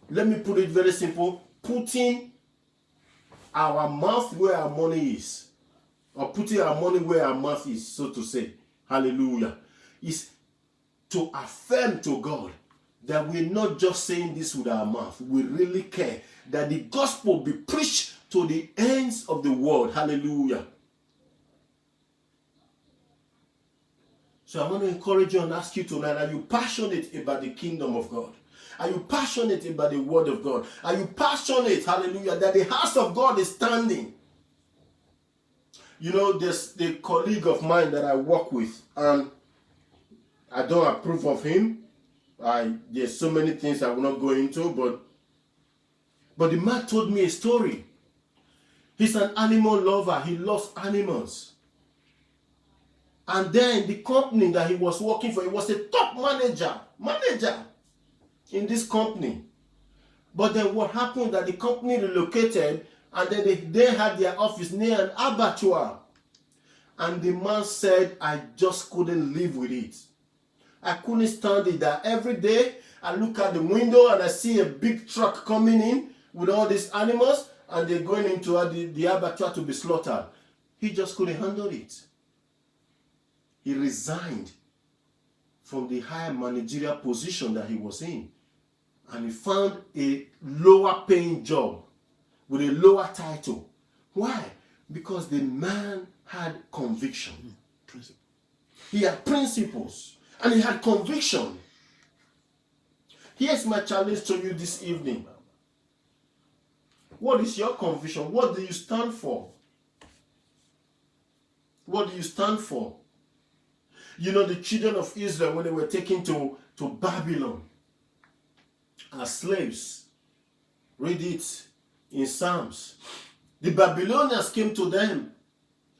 let me put it very simple, putting our mouth where our money is, or putting our money where our mouth is, so to say. Hallelujah. Is to affirm to God that we're not just saying this with our mouth. We really care that the gospel be preached to the ends of the world. Hallelujah. So I want to encourage you and ask you tonight, are you passionate about the kingdom of God? Are you passionate about the word of God? Are you passionate, hallelujah, that the house of God is standing? You know, there's the colleague of mine that I work with, and I don't approve of him. There's so many things I will not go into, but the man told me a story. He's an animal lover. He loves animals. And then the company that he was working for, he was a top manager in this company. But then what happened that the company relocated, and then they had their office near an abattoir. And the man said, I just couldn't live with it. I couldn't stand it that every day I look at the window and I see a big truck coming in with all these animals, and they're going into the abattoir to be slaughtered. He just couldn't handle it. He resigned from the higher managerial position that he was in, and he found a lower paying job with a lower title. Why? Because the man had conviction. He had principles and he had conviction. Here's my challenge to you this evening. What is your conviction? What do you stand for? What do you stand for? You know, the children of Israel, when they were taken to Babylon as slaves, read it in Psalms. The Babylonians came to them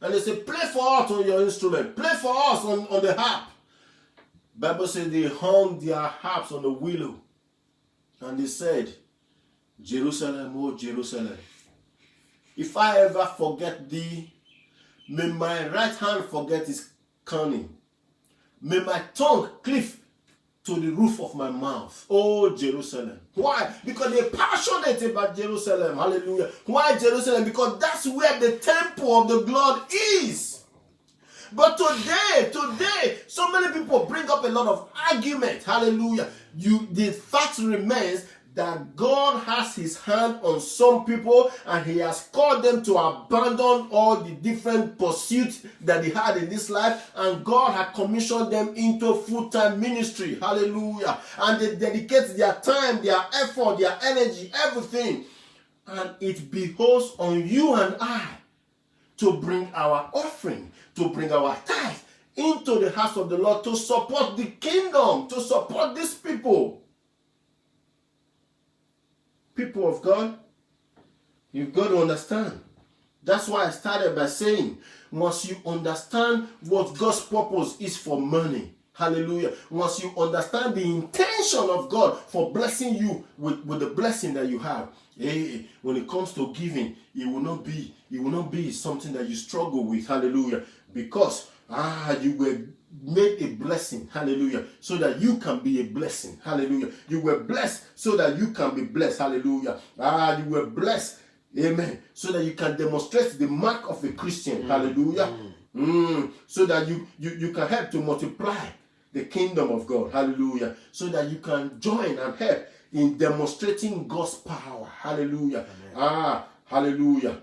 and they said, play for us on your instrument. Play for us on the harp. Bible says they hung their harps on the willow. And they said, Jerusalem, oh Jerusalem, if I ever forget thee, may my right hand forget its cunning. May my tongue cleave to the roof of my mouth. Oh, Jerusalem. Why? Because they're passionate about Jerusalem. Hallelujah. Why Jerusalem? Because that's where the temple of the Lord is. But today, so many people bring up a lot of argument. Hallelujah. The fact remains that God has his hand on some people, and he has called them to abandon all the different pursuits that they had in this life, and God had commissioned them into full-time ministry. Hallelujah. And they dedicate their time, their effort, their energy, everything. And it behoves on you and I to bring our offering, to bring our tithe into the house of the Lord, to support the kingdom, to support these people. People of God, you've got to understand. That's why I started by saying, once you understand what God's purpose is for money, hallelujah, once you understand the intention of God for blessing you with the blessing that you have, when it comes to giving, it will not be something that you struggle with, hallelujah, because you were made a blessing, hallelujah, so that you can be a blessing, hallelujah. You were blessed so that you can be blessed, hallelujah. You were blessed, amen, so that you can demonstrate the mark of a Christian, hallelujah. So that you can help to multiply the kingdom of God, hallelujah, so that you can join and help in demonstrating God's power. Hallelujah. Amen. Hallelujah.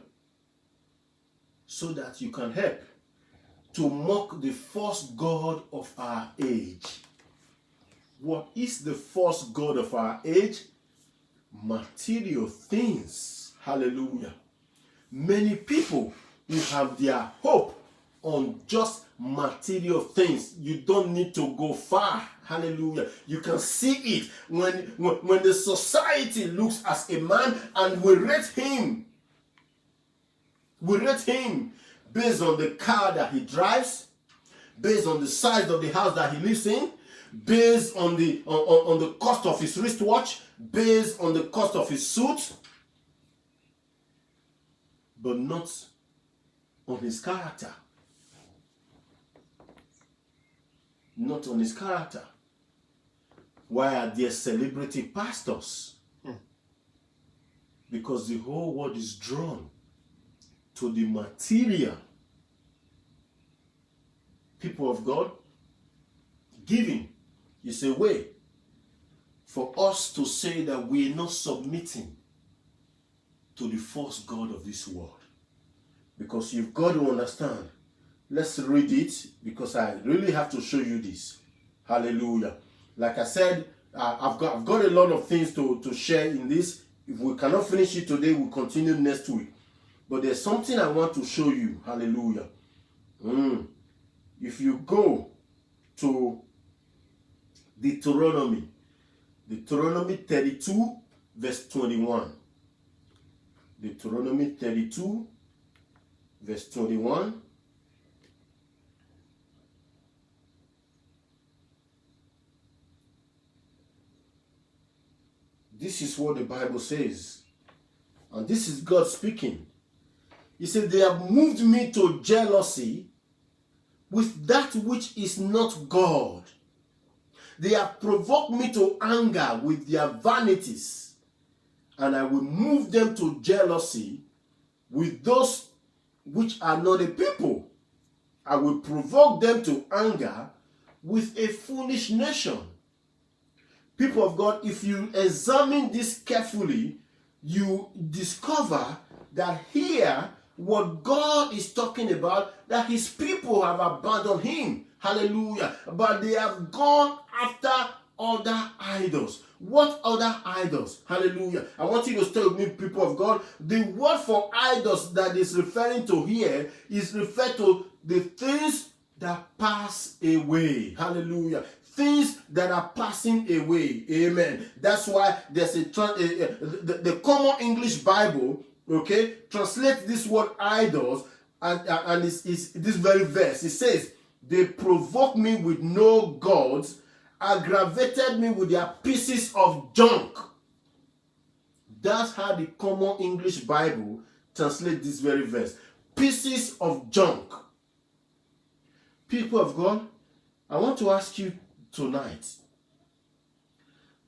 So that you can help to mock the false god of our age. What is the false god of our age? Material things. Hallelujah. Many people who have their hope on just material things. You don't need to go far. Hallelujah. You can see it when the society looks as a man and we rate him. We rate him based on the car that he drives, based on the size of the house that he lives in, based on the cost of his wristwatch, based on the cost of his suit, but not on his character. Not on his character. Why are there celebrity pastors? Because the whole world is drawn to the material. People of God, giving is a way for us to say that we are not submitting to the false god of this world. Because you've got to understand. Let's read it, because I really have to show you this. Hallelujah. Like I said, I've got a lot of things to share in this. If we cannot finish it today, we'll continue next week. But there's something I want to show you. Hallelujah. If you go to Deuteronomy 32, verse 21. Deuteronomy 32, verse 21. This is what the Bible says. And this is God speaking. He said, they have moved me to jealousy with that which is not God. They have provoked me to anger with their vanities. And I will move them to jealousy with those which are not a people. I will provoke them to anger with a foolish nation. People of God, if you examine this carefully, you discover that here, what God is talking about, that his people have abandoned him. Hallelujah. But they have gone after other idols. What other idols? Hallelujah. I want you to stay with me, people of God. The word for idols that is referring to here is referred to the things that pass away. Hallelujah. Things that are passing away. Amen. That's why there's the Common English Bible, okay, translates this word idols, and it's this very verse. It says, they provoked me with no gods, aggravated me with their pieces of junk. That's how the Common English Bible translates this very verse. Pieces of junk. People of God, I want to ask you tonight,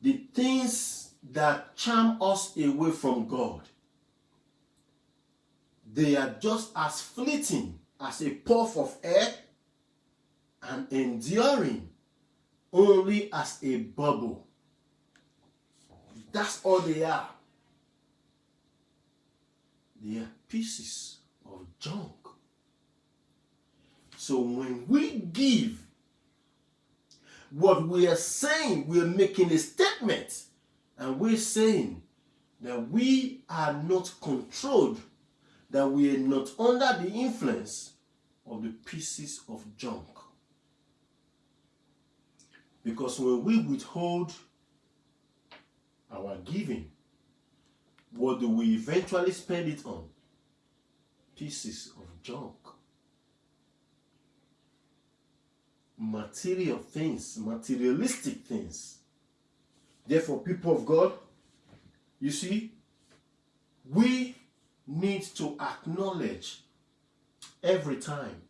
the things that charm us away from God, they are just as fleeting as a puff of air and enduring only as a bubble. That's all they are. They are pieces of junk. So when we give, what we are saying, we are making a statement, and we're saying that we are not controlled, that we are not under the influence of the pieces of junk. Because when we withhold our giving, what do we eventually spend it on? Pieces of junk. Material things, materialistic things. Therefore, people of God, you see, we need to acknowledge every time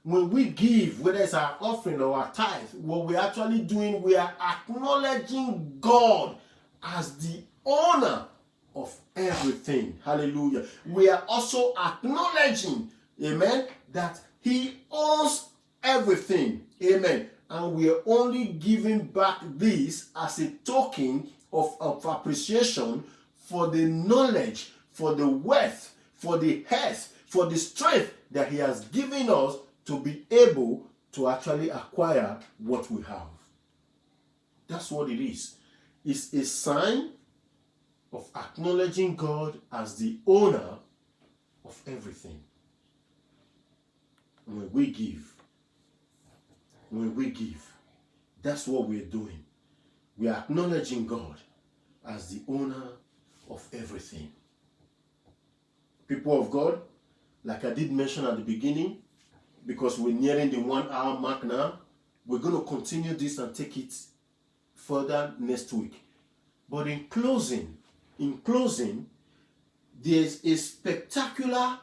when we give, whether it's our offering or our tithe, what we're actually doing, we are acknowledging God as the owner of everything. Hallelujah. We are also acknowledging, amen, that he owns everything. Amen. And we are only giving back this as a token of appreciation for the knowledge, for the wealth, for the health, for the strength that he has given us to be able to actually acquire what we have. That's what it is. It's a sign of acknowledging God as the owner of everything. When we give, that's what we're doing. We are acknowledging God as the owner of everything. People of God, like I did mention at the beginning, because we're nearing the 1 hour mark now, we're going to continue this and take it further next week. But in closing, there's a spectacular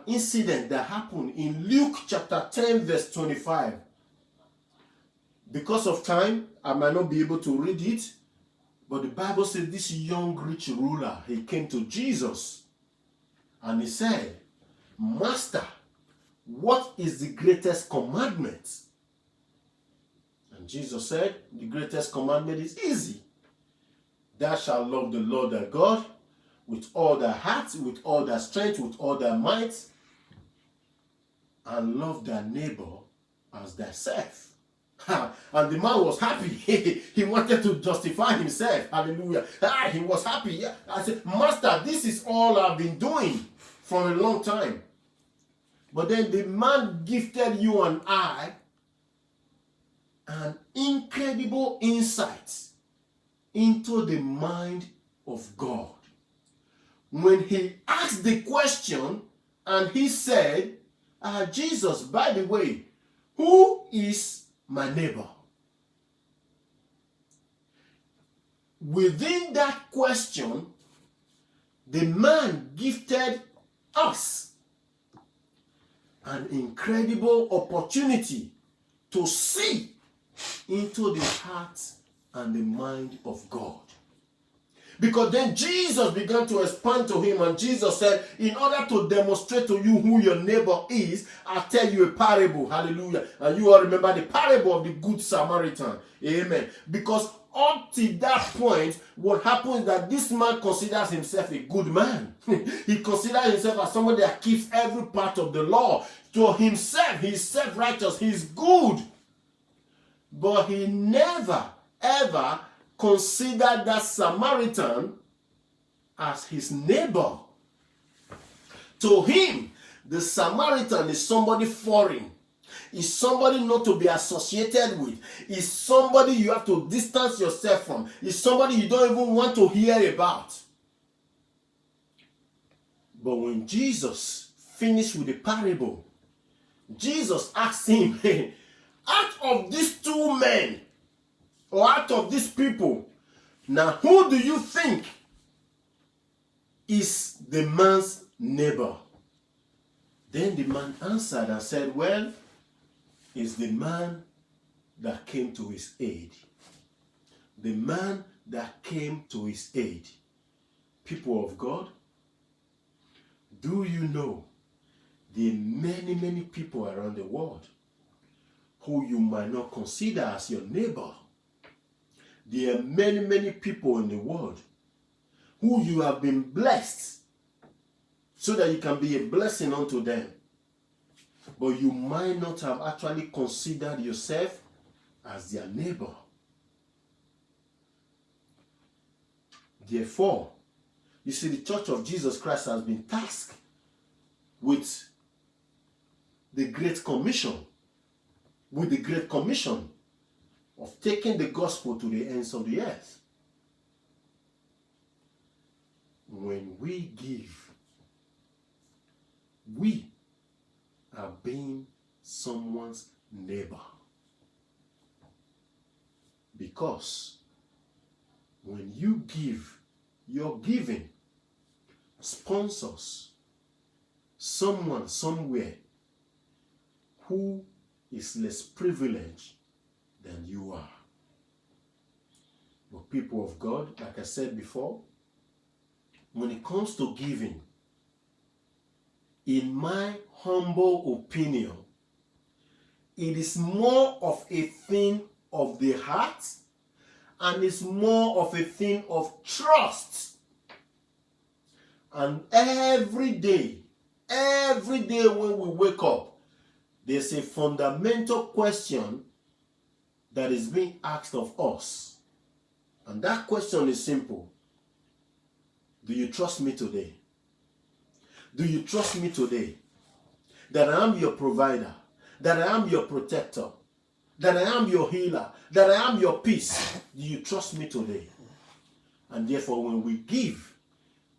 incident that happened in Luke chapter 10 verse 25. Because of time, I might not be able to read it, but the Bible said this young rich ruler, he came to Jesus and he said, Master, what is the greatest commandment? And Jesus said, the greatest commandment is easy. Thou shalt love the Lord thy God with all thy heart, with all thy strength, with all thy might, and love thy neighbor as thyself. And the man was happy. He wanted to justify himself. Hallelujah. He was happy. I said, Master, this is all I've been doing for a long time. But then the man gifted you and I an incredible insight into the mind of God. When he asked the question and he said, Jesus, by the way, who is my neighbor? Within that question, the man gifted us an incredible opportunity to see into the heart and the mind of God. Because then Jesus began to expand to him, and Jesus said, in order to demonstrate to you who your neighbor is, I'll tell you a parable. Hallelujah. And you all remember the parable of the Good Samaritan. Amen. Because up to that point, what happens is that this man considers himself a good man. He considers himself as somebody that keeps every part of the law. To himself, he's self-righteous, he's good. But he never, ever considered that Samaritan as his neighbor. To him, the Samaritan is somebody foreign. Is somebody not to be associated with. Is somebody you have to distance yourself from. Is somebody you don't even want to hear about. But when Jesus finished with the parable, Jesus asked him, out of these two men, or out of these people, now who do you think is the man's neighbor? Then the man answered and said, well, it's the man that came to his aid. The man that came to his aid. People of God, do you know there are many, many people around the world who you might not consider as your neighbor? There are many, many people in the world who you have been blessed so that you can be a blessing unto them. But you might not have actually considered yourself as their neighbor. Therefore, you see, the Church of Jesus Christ has been tasked with the Great Commission. With the Great Commission of taking the gospel to the ends of the earth. When we give, we are being someone's neighbor. Because when you give, your giving sponsors someone somewhere who is less privileged than you are. But people of God, like I said before, when it comes to giving, in my humble opinion, it is more of a thing of the heart and it's more of a thing of trust. And every day when we wake up, there's a fundamental question that is being asked of us. And that question is simple. Do you trust me today? Do you trust me today? That I am your provider, that I am your protector, that I am your healer, that I am your peace. Do you trust me today? And therefore, when we give,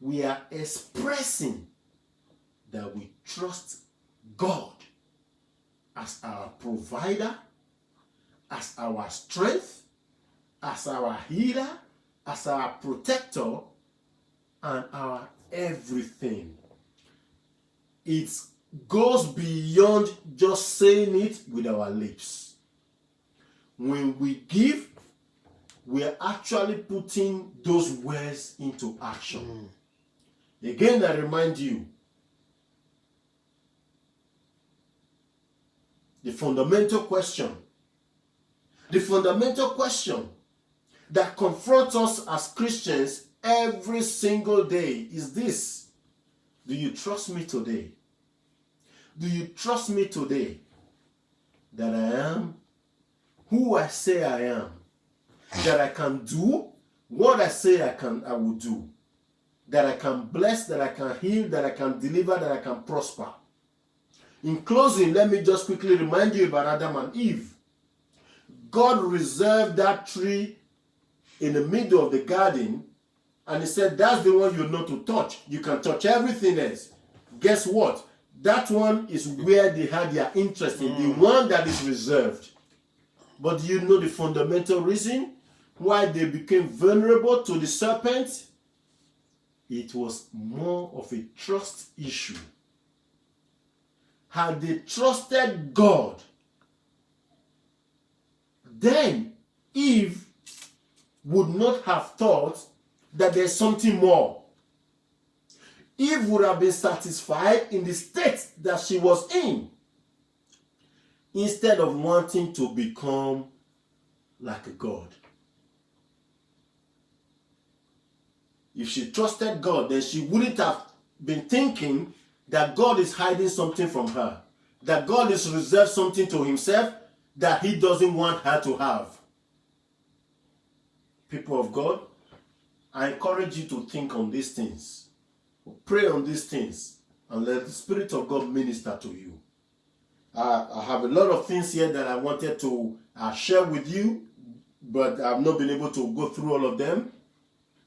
we are expressing that we trust God as our provider, as our strength, as our healer, as our protector, and our everything. It goes beyond just saying it with our lips. When we give, we are actually putting those words into action. Again, I remind you, the fundamental question that confronts us as Christians every single day is this: do you trust me today? Do you trust me today that I am who I say I am? That I can do what I say I will do? That I can bless, that I can heal, that I can deliver, that I can prosper? In closing, let me just quickly remind you about Adam and Eve. God reserved that tree in the middle of the garden, and he said, that's the one you're not to touch. You can touch everything else. Guess what? That one is where they had their interest in, the one that is reserved. But do you know the fundamental reason why they became vulnerable to the serpent? It was more of a trust issue. Had they trusted God, then Eve would not have thought that there's something more. Eve would have been satisfied in the state that she was in, instead of wanting to become like a God. If she trusted God, then she wouldn't have been thinking that God is hiding something from her, that God has reserved something to himself that he doesn't want her to have. People of God, I encourage you to think on these things, pray on these things, and let the Spirit of God minister to you. I have a lot of things here that I wanted to share with you, but I've not been able to go through all of them.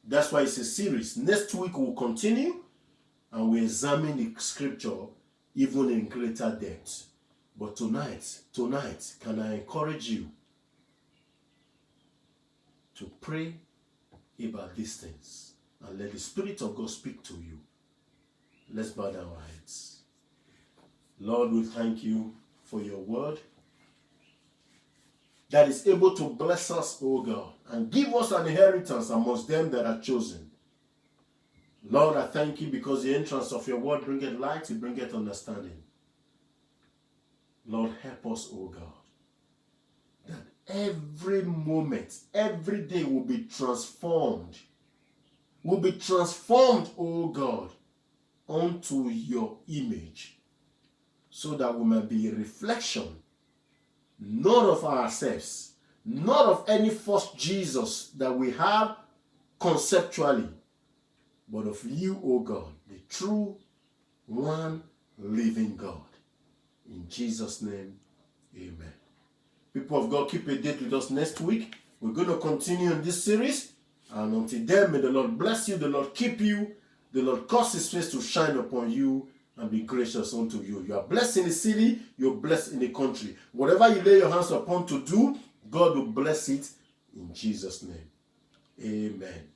That's why it's a series. Next week we'll continue and we examine the scripture even in greater depth. But tonight, can I encourage you to pray about these things and let the Spirit of God speak to you. Let's bow down our heads. Lord, we thank you for your word that is able to bless us, O God, and give us an inheritance amongst them that are chosen. Lord, I thank you because the entrance of your word bringeth light, it bringeth understanding. Lord, help us, O God, that every moment, every day will be transformed. Will be transformed, O God, unto your image, so that we may be a reflection, not of ourselves, not of any false Jesus that we have conceptually, but of you, O God, the true, one, living God. In Jesus' name, amen. People of God, keep a date with us next week. We're going to continue in this series. And until then, may the Lord bless you, the Lord keep you, the Lord cause his face to shine upon you and be gracious unto you. You are blessed in the city, you're blessed in the country. Whatever you lay your hands upon to do, God will bless it in Jesus' name. Amen.